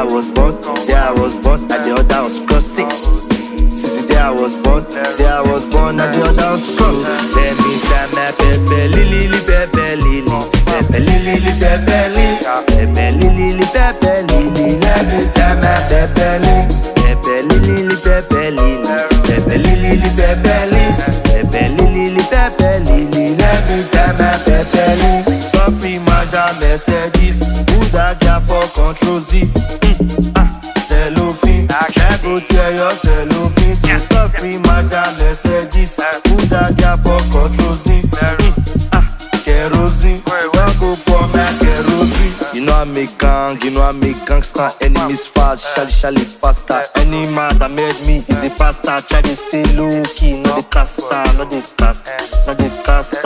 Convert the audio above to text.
I was born, and the other was crossing. Since the day I was born, and the other was crossing. Let me tie my pepe lily, pepe lily, pepe lily, pepe lily, pepe lily, pepe lily. Let me tie my pepe lily, pepe lily, pepe lily, pepe lily, pepe lily, pepe lily, pepe lily. Let me tie my pepe lily. Sorry, madam Mercedes, who that guy for control Z? Cellophane, try go tear your cellophane. So sorry, madam Mercedes, who that guy for control Z? Kerosene, don't go for my kerosene. You know I make gangster. Enemies fast, shally faster. Any man that made me is a pastor. Try to stay low key, not the caster, not the caster.